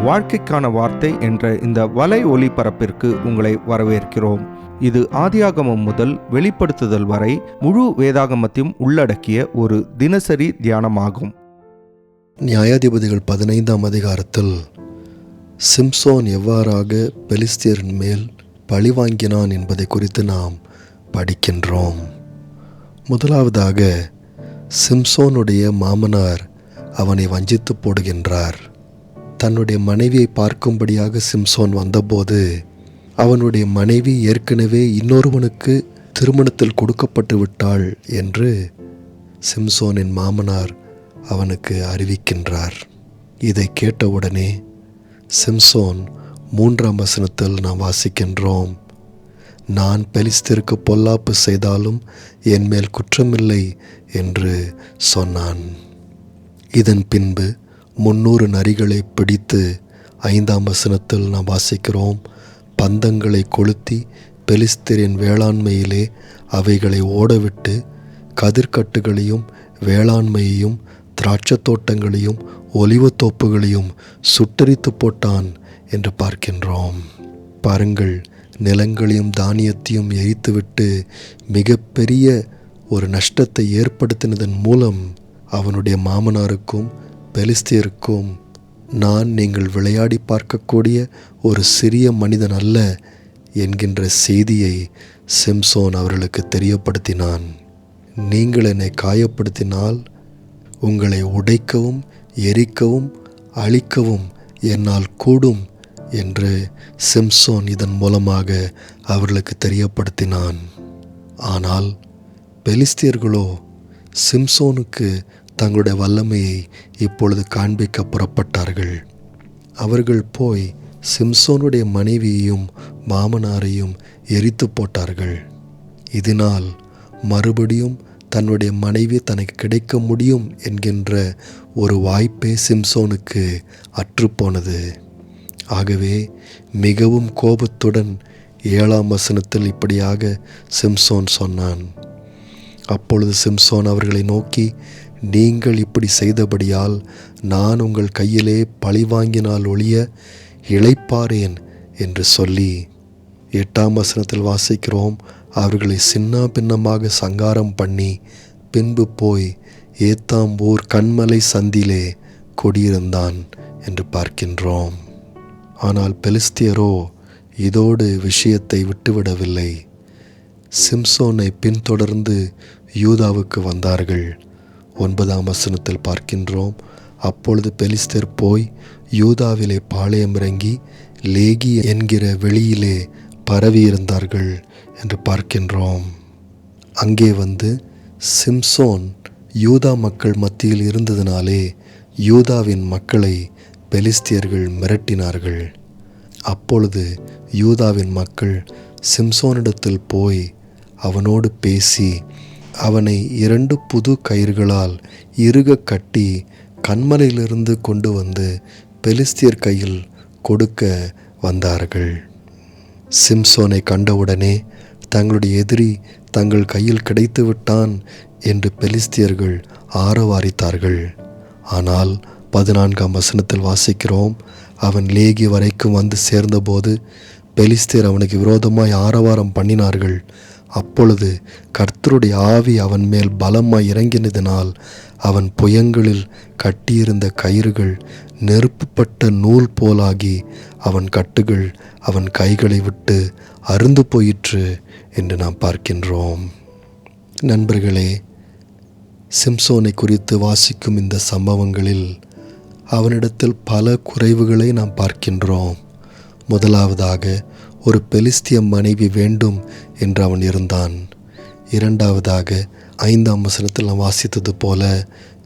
வாழ்க்கைக்கான வார்த்தை என்ற இந்த வலை ஒளிபரப்பிற்கு உங்களை வரவேற்கிறோம். இது ஆதியாகமம் முதல் வெளிப்படுத்துதல் வரை முழு வேதாகமத்தையும் உள்ளடக்கிய ஒரு தினசரி தியானமாகும். நியாயாதிபதிகள் 15ஆம் அதிகாரத்தில் சிம்சோன் எவ்வாறாக பெலிஸ்தியரின் மேல் பழிவாங்கினான் என்பதை குறித்து நாம் படிக்கின்றோம். முதலாவதாக சிம்சோனுடைய மாமனார் அவனை வஞ்சித்து போடுகின்றார். தன்னுடைய மனைவியை பார்க்கும்படியாக சிம்சோன் வந்தபோது அவனுடைய மனைவி ஏற்கனவே இன்னொருவனுக்கு திருமணத்தில் கொடுக்கப்பட்டு விட்டாள் என்று சிம்சோனின் மாமனார் அவனுக்கு அறிவிக்கின்றார். இதை கேட்டவுடனே சிம்சோன் 3ஆம் வசனத்தில் நாம் வாசிக்கின்றோம், நான் பெலிஸ்தருக்கு பொல்லாப்பு செய்தாலும் என் மேல் குற்றமில்லை என்று சொன்னான். இதன் பின்பு 300 நரிகளை பிடித்து 5ஆம் வசனத்தில் நாம் வாசிக்கிறோம், பந்தங்களை கொளுத்தி பெலிஸ்தரின் வேளாண்மையிலே அவைகளை ஓடவிட்டு கதிர்கட்டுகளையும் வேளாண்மையையும் திராட்சை தோட்டங்களையும் ஒலிவத்தோப்புகளையும் சுட்டரித்து போட்டான் என்று பார்க்கின்றோம். பாருங்கள், நிலங்களையும் தானியத்தையும் எரித்துவிட்டு மிகப்பெரிய ஒரு நஷ்டத்தை ஏற்படுத்தினதன் மூலம் அவனுடைய மாமனாருக்கும் பெலிஸ்தியருக்கும் நான் நீங்கள் விளையாடி பார்க்கக்கூடிய ஒரு சிறிய மனிதன் அல்ல என்கின்ற செய்தியை சிம்சோன் அவர்களுக்கு தெரியப்படுத்தினான். நீங்கள் என்னை காயப்படுத்தினால் உங்களை உடைக்கவும் எரிக்கவும் அழிக்கவும் என்னால் கூடும் என்று சிம்சோன் இதன் மூலமாக அவர்களுக்கு தெரியப்படுத்தினான். ஆனால் பெலிஸ்தியர்களோ சிம்சோனுக்கு தங்களுடைய வல்லமையை இப்பொழுது காண்பிக்க புறப்பட்டார்கள். அவர்கள் போய் சிம்சோனுடைய மனைவியையும் மாமனாரையும் எரித்து போட்டார்கள். இதனால் மறுபடியும் தன்னுடைய மனைவி தனக்கு கிடைக்க முடியும் என்கின்ற ஒரு வாய்ப்பே சிம்சோனுக்கு அற்றுப்போனது. ஆகவே மிகவும் கோபத்துடன் 7ஆம் வசனத்தில் இப்படியாக சிம்சோன் சொன்னான். அப்பொழுது சிம்சோன் அவர்களை நோக்கி, நீங்கள் இப்படி செய்தபடியால் நான் உங்கள் கையிலே பழிவாங்கினால் ஒழிய இளைப்பாறேன் என்று சொல்லி 8ஆம் வசனத்தில் வாசிக்கிறோம், அவர்களை சின்ன பின்னமாக சங்காரம் பண்ணி பின்பு போய் ஏத்தாம் ஊர் கண்மலை சந்திலே குடியிருந்தான் என்று பார்க்கின்றோம். ஆனால் பெலிஸ்தியரோ இதோடு விஷயத்தை விட்டுவிடவில்லை. சிம்சோனை பின்தொடர்ந்து யூதாவுக்கு வந்தார்கள். 9ஆம் வசனத்தில் பார்க்கின்றோம், அப்பொழுது பெலிஸ்தர் போய் யூதாவிலே பாளையம் இறங்கி லேகி என்கிற வெளியிலே பரவியிருந்தார்கள் என்று பார்க்கின்றோம். அங்கே வந்து சிம்சோன் யூதா மக்கள் மத்தியில் இருந்ததினாலே யூதாவின் மக்களை பெலிஸ்தியர்கள் மிரட்டினார்கள். அப்பொழுது யூதாவின் மக்கள் சிம்சோனிடத்தில் போய் அவனோடு பேசி அவனை 2 புது கயிறுகளால் இறுக கட்டி கண்மலையிலிருந்து கொண்டு வந்து பெலிஸ்தியர் கையில் கொடுக்க வந்தார்கள். சிம்சோனை கண்டவுடனே தங்களுடைய எதிரி தங்கள் கையில் கிடைத்து விட்டான் என்று பெலிஸ்தியர்கள் ஆரவாரித்தார்கள். ஆனால் 14ஆம் வசனத்தில் வாசிக்கிறோம், அவன் லேகி வரைக்கும் வந்து சேர்ந்தபோது பெலிஸ்தியர் அவனுக்கு விரோதமாய் ஆரவாரம் பண்ணினார்கள். அப்பொழுது கர்த்தருடைய ஆவி அவன் மேல் பலமாய் இறங்கினதினால் அவன் புயங்களில் கட்டியிருந்த கயிறுகள் நெருப்புப்பட்ட நூல் போலாகி அவன் கட்டுகள் அவன் கைகளை விட்டு அருந்து போயிற்று என்று நாம் பார்க்கின்றோம். நண்பர்களே, சிம்சோனை குறித்து வாசிக்கும் இந்த சம்பவங்களில் அவனிடத்தில் பல குறைவுகளை நாம் பார்க்கின்றோம். முதலாவதாக ஒரு பெலிஸ்திய மனைவி வேண்டும் என்று அவன் இருந்தான். இரண்டாவதாக 5ஆம் வசனத்தில் நாம் வாசித்தது போல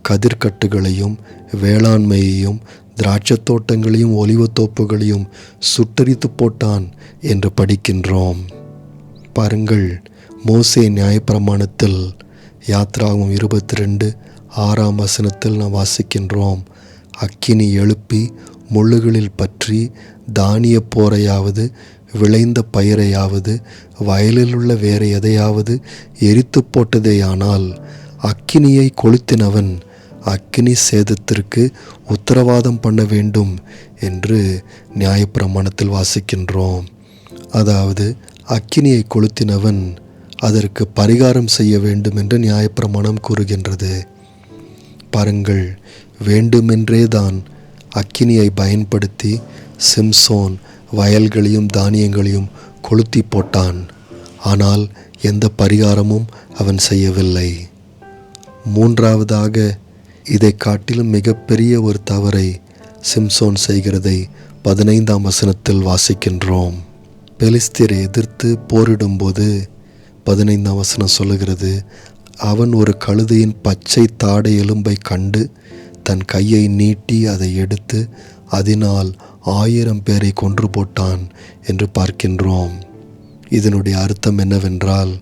கதிர்கட்டுகளையும் வேளாண்மையையும் திராட்சை தோட்டங்களையும் ஒலிவத்தோப்புகளையும் சுட்டரித்து போட்டான் என்று படிக்கின்றோம். பாருங்கள், மோசே நியாயப்பிரமாணத்தில் யாத்ராகமம் 22:6ஆம் வசனத்தில் நாம் வாசிக்கின்றோம், அக்கினி எழுப்பி முள்ளுகளில் பற்றி தானிய போரையாவது விளைந்த பயிரையாவது வயலில் உள்ள வேறு எதையாவது எரித்து போட்டதேயானால் அக்கினியை கொளுத்தினவன் அக்கினி சேதத்திற்கு உத்தரவாதம் பண்ண வேண்டும் என்று நியாயப்பிரமாணத்தில் வாசிக்கின்றோம். அதாவது அக்கினியை கொளுத்தினவன் அதற்கு பரிகாரம் செய்ய வேண்டும் என்று நியாயப்பிரமாணம் கூறுகின்றது. பாருங்கள், வேண்டுமென்றே தான் அக்கினியை பயன்படுத்தி சிம்சோன் வயல்களையும் தானியங்களையும் கொளுத்தி போட்டான். ஆனால் எந்த பரிகாரமும் அவன் செய்யவில்லை. மூன்றாவதாக, இதை காட்டிலும் மிகப்பெரிய ஒரு தவறை சிம்சோன் செய்கிறதை 15ஆம் வசனத்தில் வாசிக்கின்றோம். பெலிஸ்தியரை எதிர்த்து போரிடும்போது 15ஆம் வசனம் சொல்லுகிறது, அவன் ஒரு கழுதையின் பச்சை தாடை எலும்பை கண்டு தன் கையை நீட்டி அதை எடுத்து அதனால் 1000 பேரை கொன்று போட்டான் என்று பார்க்கின்றோம். இதனுடைய அர்த்தம் என்னவென்றால்,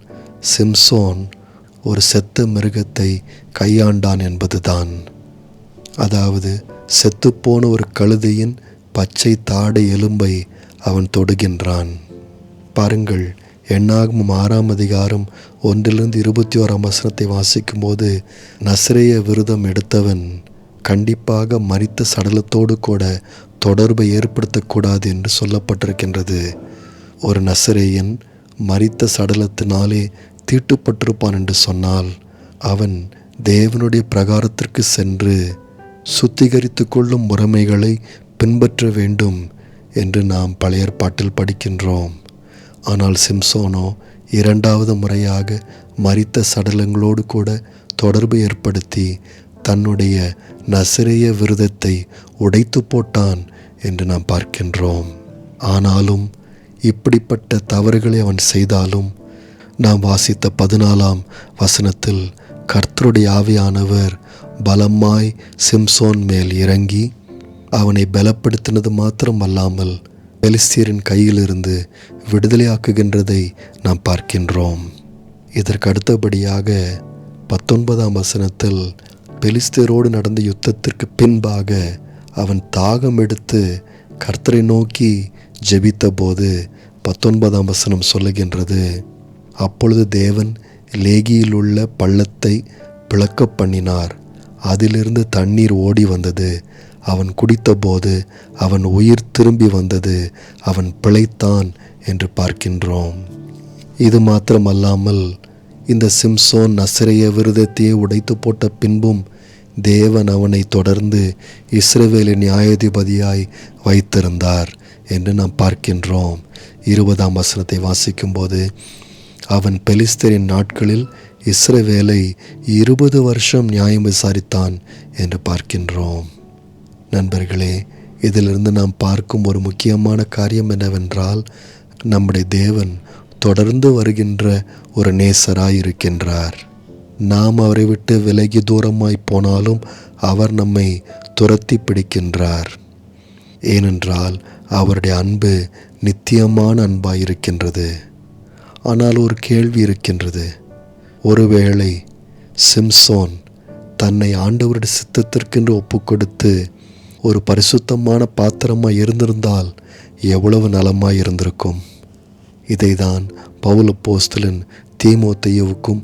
சிம்சோன் ஒரு செத்த மிருகத்தை கையாண்டான் என்பதுதான். அதாவது செத்துப்போன ஒரு கழுதையின் பச்சை தாடை எலும்பை அவன் தொடுகின்றான். பாருங்கள், எண்ணாகமம் 6ஆம் அதிகாரம் 1-21 வசனத்தை வாசிக்கும்போது, நசரேய விரதம் எடுத்தவன் கண்டிப்பாக மரித்த சடலத்தோடு கூட தொடர்பை ஏற்படுத்தக்கூடாது என்று சொல்லப்பட்டிருக்கின்றது. ஒரு நசரேயன் மரித்த சடலத்தினாலே தீட்டுப்பட்டிருப்பான் என்று சொன்னால் அவன் தேவனுடைய பிரகாரத்திற்கு சென்று சுத்திகரித்து கொள்ளும் முறைமைகளை பின்பற்ற வேண்டும் என்று நாம் பழைய ஏற்பாட்டில் படிக்கின்றோம். ஆனால் சிம்சோனோ 2வது முறையாக மரித்த சடலங்களோடு கூட தொடர்பு ஏற்படுத்தி தன்னுடைய நசரேய விரதத்தை உடைத்து போட்டான் என்று நாம் பார்க்கின்றோம். ஆனாலும் இப்படிப்பட்ட தவறுகளை அவன் செய்தாலும் நாம் வாசித்த 14ஆம் வசனத்தில் கர்த்தருடைய ஆவியானவர் பலமாய் சிம்சோன் மேல் இறங்கி அவனை பலப்படுத்தினது மாத்திரம் அல்லாமல் பெலிஸ்தியரின் கையிலிருந்து விடுதலையாக்குகின்றதை நாம் பார்க்கின்றோம். இதற்கு அடுத்தபடியாக 19ஆம் வசனத்தில் பெலிஸ்தியரோடு நடந்த யுத்தத்திற்கு பின்பாக அவன் தாகம் எடுத்து கர்த்தரை நோக்கி ஜெபித்த போது 19ஆம் வசனம் சொல்லுகின்றது, அப்பொழுது தேவன் லேகியில் உள்ள பள்ளத்தை பிளக்க பண்ணினார், அதிலிருந்து தண்ணீர் ஓடி வந்தது, அவன் குடித்தபோது அவன் உயிர் திரும்பி வந்தது, அவன் பிழைத்தான் என்று பார்க்கின்றோம். இது மாத்திரமல்லாமல் இந்த சிம்சோன் நசரேய விரதத்தையே உடைத்து போட்ட பின்பும் தேவன் அவனை தொடர்ந்து இஸ்ரவேலின் நியாயாதிபதியாய் வைத்திருந்தார் என்று நாம் பார்க்கின்றோம். 20ஆம் வசனத்தை வாசிக்கும்போது, அவன் பெலிஸ்தரின் நாட்களில் இஸ்ரவேலை 20 வருஷம் நியாயம் விசாரித்தான் என்று பார்க்கின்றோம். நண்பர்களே, இதிலிருந்து நாம் பார்க்கும் ஒரு முக்கியமான காரியம் என்னவென்றால், நம்முடைய தேவன் தொடர்ந்து வருகின்ற ஒரு நேசராய் இருக்கின்றார். நாம் அவரை விட்டு விலகி தூரமாய் போனாலும் அவர் நம்மை துரத்தி பிடிக்கின்றார். ஏனென்றால் அவருடைய அன்பு நித்தியமான அன்பாய் இருக்கின்றது. ஆனால் ஒரு கேள்வி இருக்கின்றது, ஒருவேளை சிம்சோன் தன்னை ஆண்டவருடைய சித்தத்திற்கென்று ஒப்புக்கொடுத்து ஒரு பரிசுத்தமான பாத்திரமாய் இருந்திருந்தால் எவ்வளவு நலமாய் இருந்திருக்கும். இதைதான் பவுல் அப்போஸ்தலன் தீமோத்தேயுவுக்கும்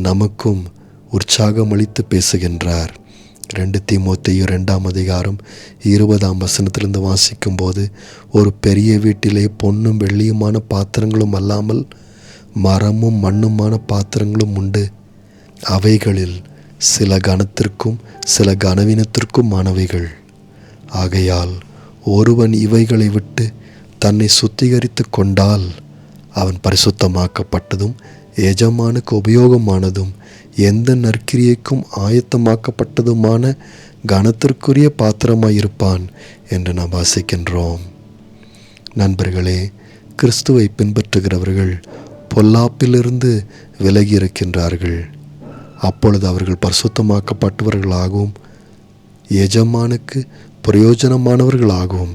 நமக்கும் உற்சாகமளித்து பேசுகின்றார். 2 தீமோத்தேயு 2ஆம் அதிகாரம் 20ஆம் வசனத்திலிருந்து வாசிக்கும்போது, ஒரு பெரிய வீட்டிலே பொன்னும் வெள்ளியுமான பாத்திரங்களும் அல்லாமல் மரமும் மண்ணுமான பாத்திரங்களும் உண்டு, அவைகளில் சில கனத்திற்கும் சில கனவீனத்திற்கும் ஆனவைகள். ஆகையால் ஒருவன் இவைகளை விட்டு தன்னை சுத்திகரித்து கொண்டால் அவன் பரிசுத்தமாக்கப்பட்டதும் எஜமானுக்கு உபயோகமானதும் எந்த நற்கிரியைக்கும் ஆயத்தமாக்கப்பட்டதுமான கனத்திற்குரிய பாத்திரமாயிருப்பான் என்று நாம் வாசிக்கின்றோம். நண்பர்களே, கிறிஸ்துவை பின்பற்றுகிறவர்கள் பொல்லாப்பிலிருந்து விலகி இருக்கின்றார்கள். அப்பொழுது அவர்கள் பரிசுத்தமாக்கப்பட்டவர்களாகவும் எஜமானுக்கு பிரயோஜனமானவர்களாகவும்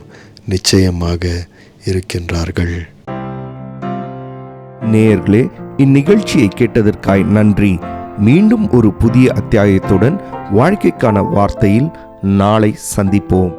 நிச்சயமாக இருக்கின்றார்கள். நேயர்களே, இந்நிகழ்ச்சியை கேட்டதற்காய் நன்றி. மீண்டும் ஒரு புதிய அத்தியாயத்துடன் வாழ்க்கைக்கான வார்த்தையில் நாளை சந்திப்போம்.